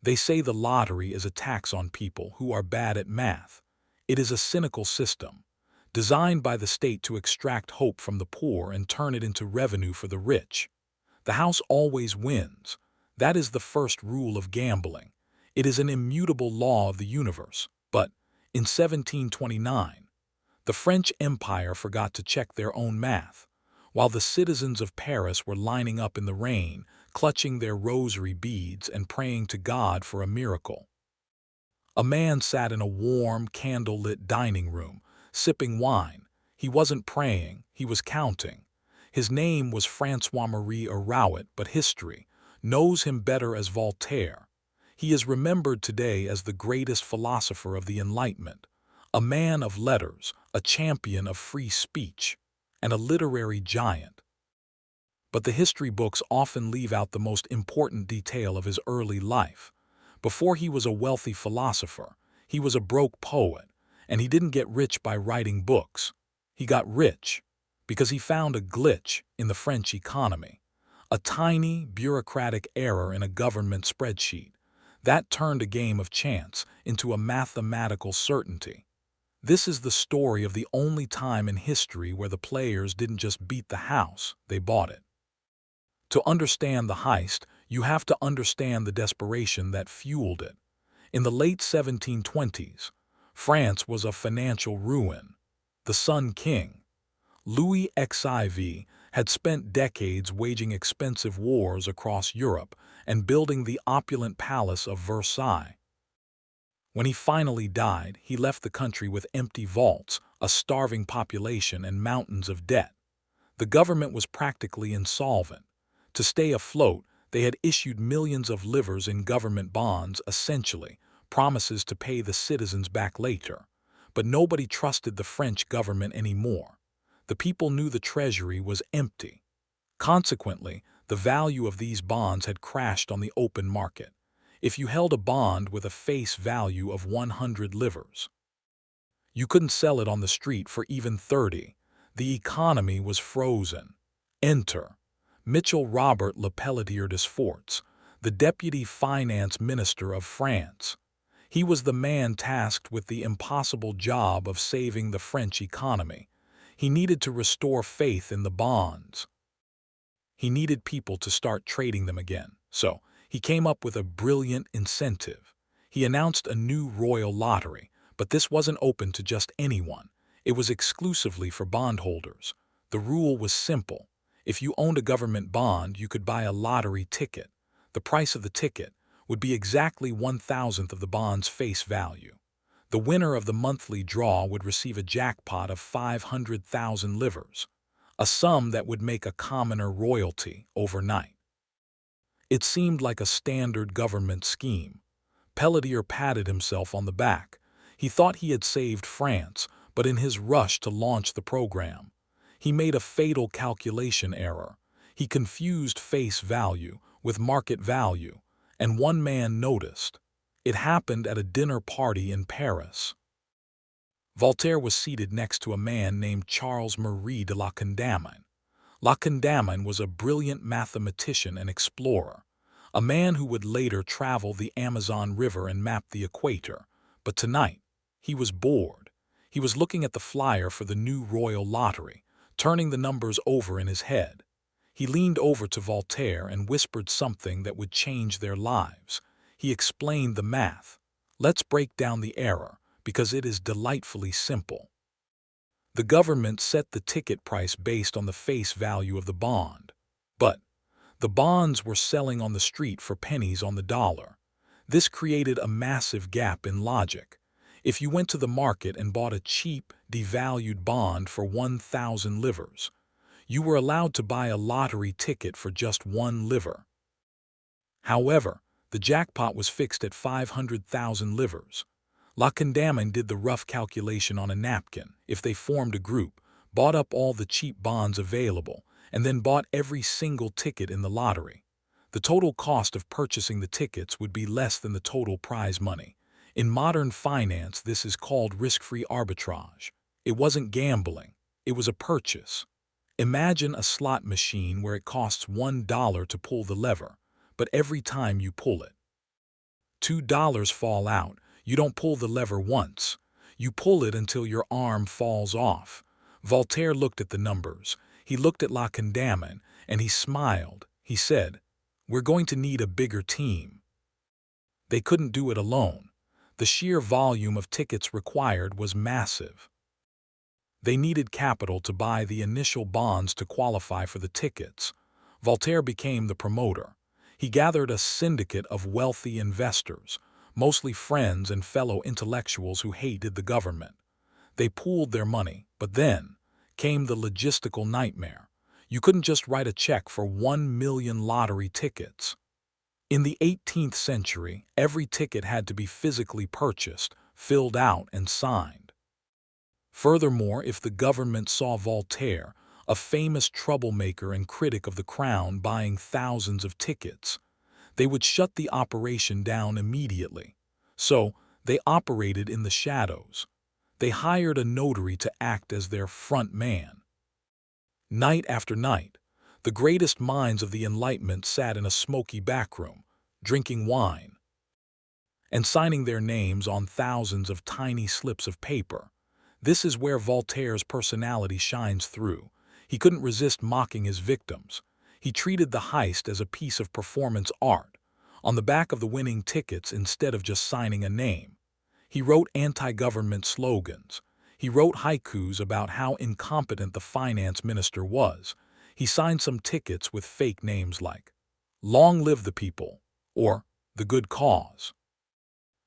They say the lottery is a tax on people who are bad at math. It is a cynical system, designed by the state to extract hope from the poor and turn it into revenue for the rich. The house always wins. That is the first rule of gambling. It is an immutable law of the universe. But in 1729, the French Empire forgot to check their own math. While the citizens of Paris were lining up in the rain, clutching their rosary beads and praying to God for a miracle, a man sat in a warm, candle-lit dining room, sipping wine. He wasn't praying, he was counting. His name was François-Marie Arouet, but history knows him better as Voltaire. He is remembered today as the greatest philosopher of the Enlightenment, a man of letters, a champion of free speech, and a literary giant. But the history books often leave out the most important detail of his early life. Before he was a wealthy philosopher, he was a broke poet, and he didn't get rich by writing books. He got rich because he found a glitch in the French economy, a tiny, bureaucratic error in a government spreadsheet. That turned a game of chance into a mathematical certainty. This is the story of the only time in history where the players didn't just beat the house, they bought it. To understand the heist, you have to understand the desperation that fueled it. In the late 1720s, France was a financial ruin. The Sun King, Louis XIV, had spent decades waging expensive wars across Europe and building the opulent palace of Versailles. When he finally died, he left the country with empty vaults, a starving population, and mountains of debt. The government was practically insolvent. To stay afloat, they had issued millions of livres in government bonds, essentially promises to pay the citizens back later. But nobody trusted the French government anymore. The people knew the treasury was empty. Consequently, the value of these bonds had crashed on the open market. If you held a bond with a face value of 100 livres, you couldn't sell it on the street for even 30. The economy was frozen. Enter Michel Robert Lepelletier de Sforts, the deputy finance minister of France. He was the man tasked with the impossible job of saving the French economy. He needed to restore faith in the bonds. He needed people to start trading them again. So he came up with a brilliant incentive. He announced a new royal lottery, but this wasn't open to just anyone. It was exclusively for bondholders. The rule was simple. If you owned a government bond, you could buy a lottery ticket. The price of the ticket would be exactly 1,000th of the bond's face value. The winner of the monthly draw would receive a jackpot of 500,000 livres, a sum that would make a commoner royalty overnight. It seemed like a standard government scheme. Pelletier patted himself on the back. He thought he had saved France, but in his rush to launch the program, he made a fatal calculation error. He confused face value with market value, and one man noticed. It happened at a dinner party in Paris. Voltaire was seated next to a man named Charles-Marie de La Condamine. La Condamine was a brilliant mathematician and explorer, a man who would later travel the Amazon River and map the equator. But tonight, he was bored. He was looking at the flyer for the new royal lottery, turning the numbers over in his head. He leaned over to Voltaire and whispered something that would change their lives. He explained the math. Let's break down the error, because it is delightfully simple. The government set the ticket price based on the face value of the bond. But the bonds were selling on the street for pennies on the dollar. This created a massive gap in logic. If you went to the market and bought a cheap, devalued bond for 1,000 livres, you were allowed to buy a lottery ticket for just 1 livre. However, the jackpot was fixed at 500,000 livres. La Condamine did the rough calculation on a napkin. If they formed a group, bought up all the cheap bonds available, and then bought every single ticket in the lottery, the total cost of purchasing the tickets would be less than the total prize money. In modern finance, this is called risk-free arbitrage. It wasn't gambling, it was a purchase. Imagine a slot machine where it costs $1 to pull the lever, but every time you pull it, $2 fall out, you don't pull the lever once. You pull it until your arm falls off. Voltaire looked at the numbers. He looked at La Condamine, and he smiled. He said, "We're going to need a bigger team." They couldn't do it alone. The sheer volume of tickets required was massive. They needed capital to buy the initial bonds to qualify for the tickets. Voltaire became the promoter. He gathered a syndicate of wealthy investors, mostly friends and fellow intellectuals who hated the government. They pooled their money, but then came the logistical nightmare. You couldn't just write a check for 1 million lottery tickets. In the 18th century, every ticket had to be physically purchased, filled out, and signed. Furthermore, if the government saw Voltaire, a famous troublemaker and critic of the crown, buying thousands of tickets, they would shut the operation down immediately. So, they operated in the shadows. They hired a notary to act as their front man. Night after night, the greatest minds of the Enlightenment sat in a smoky backroom, drinking wine, and signing their names on thousands of tiny slips of paper. This is where Voltaire's personality shines through. He couldn't resist mocking his victims. He treated the heist as a piece of performance art. On the back of the winning tickets, instead of just signing a name, he wrote anti-government slogans. He wrote haikus about how incompetent the finance minister was. He signed some tickets with fake names like "Long Live the People" or "The Good Cause."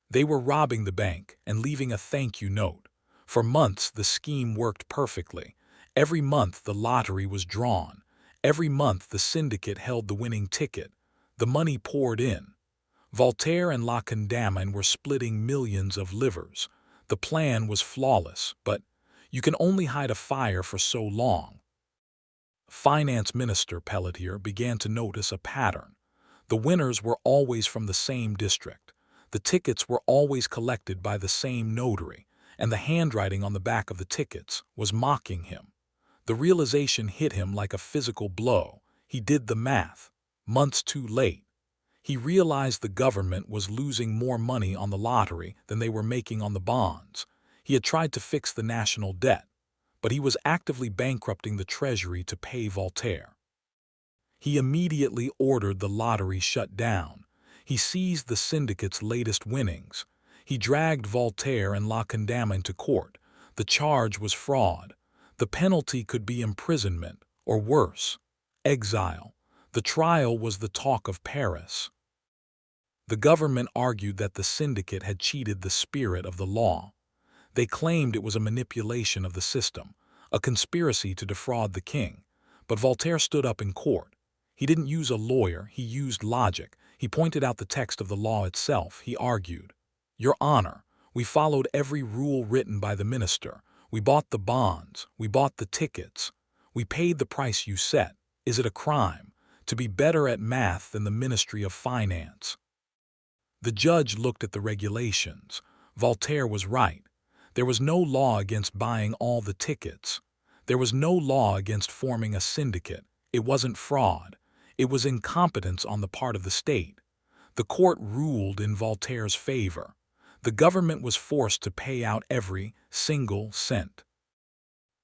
They were robbing the bank and leaving a thank you note. For months, the scheme worked perfectly. Every month, the lottery was drawn. Every month, the syndicate held the winning ticket. The money poured in. Voltaire and La Condamine were splitting millions of livres. The plan was flawless, but you can only hide a fire for so long. Finance Minister Pelletier began to notice a pattern. The winners were always from the same district. The tickets were always collected by the same notary, and the handwriting on the back of the tickets was mocking him. The realization hit him like a physical blow. He did the math. Months too late. He realized the government was losing more money on the lottery than they were making on the bonds. He had tried to fix the national debt, but he was actively bankrupting the treasury to pay Voltaire. He immediately ordered the lottery shut down. He seized the syndicate's latest winnings. He dragged Voltaire and La Condamine to court. The charge was fraud. The penalty could be imprisonment, or worse, exile. The trial was the talk of Paris. The government argued that the syndicate had cheated the spirit of the law. They claimed it was a manipulation of the system, a conspiracy to defraud the king. But Voltaire stood up in court. He didn't use a lawyer, he used logic. He pointed out the text of the law itself. He argued, "Your Honor, we followed every rule written by the minister. We bought the bonds. We bought the tickets. We paid the price you set. Is it a crime to be better at math than the Ministry of Finance?" The judge looked at the regulations. Voltaire was right. There was no law against buying all the tickets. There was no law against forming a syndicate. It wasn't fraud. It was incompetence on the part of the state. The court ruled in Voltaire's favor. The government was forced to pay out every single cent.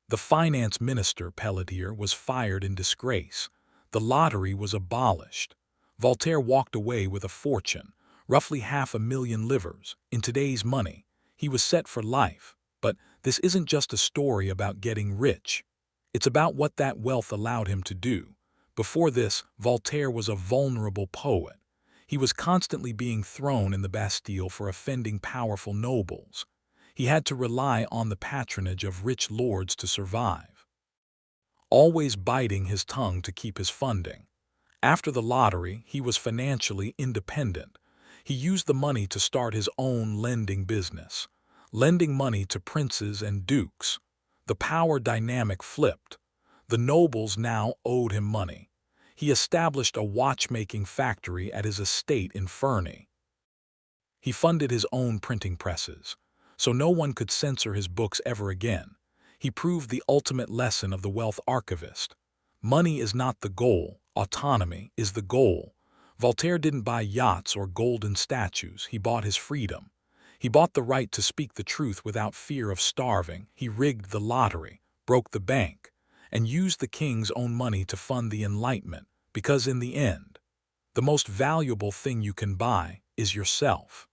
The finance minister, Pelletier, was fired in disgrace. The lottery was abolished. Voltaire walked away with a fortune, roughly 500,000 livres. In today's money, he was set for life. But this isn't just a story about getting rich. It's about what that wealth allowed him to do. Before this, Voltaire was a vulnerable poet. He was constantly being thrown in the Bastille for offending powerful nobles. He had to rely on the patronage of rich lords to survive, always biting his tongue to keep his funding. After the lottery, he was financially independent. He used the money to start his own lending business, lending money to princes and dukes. The power dynamic flipped. The nobles now owed him money. He established a watchmaking factory at his estate in Ferney. He funded his own printing presses, so no one could censor his books ever again. He proved the ultimate lesson of the wealth archivist. Money is not the goal, autonomy is the goal. Voltaire didn't buy yachts or golden statues, he bought his freedom. He bought the right to speak the truth without fear of starving. He rigged the lottery, broke the bank, and used the king's own money to fund the Enlightenment, because in the end, the most valuable thing you can buy is yourself.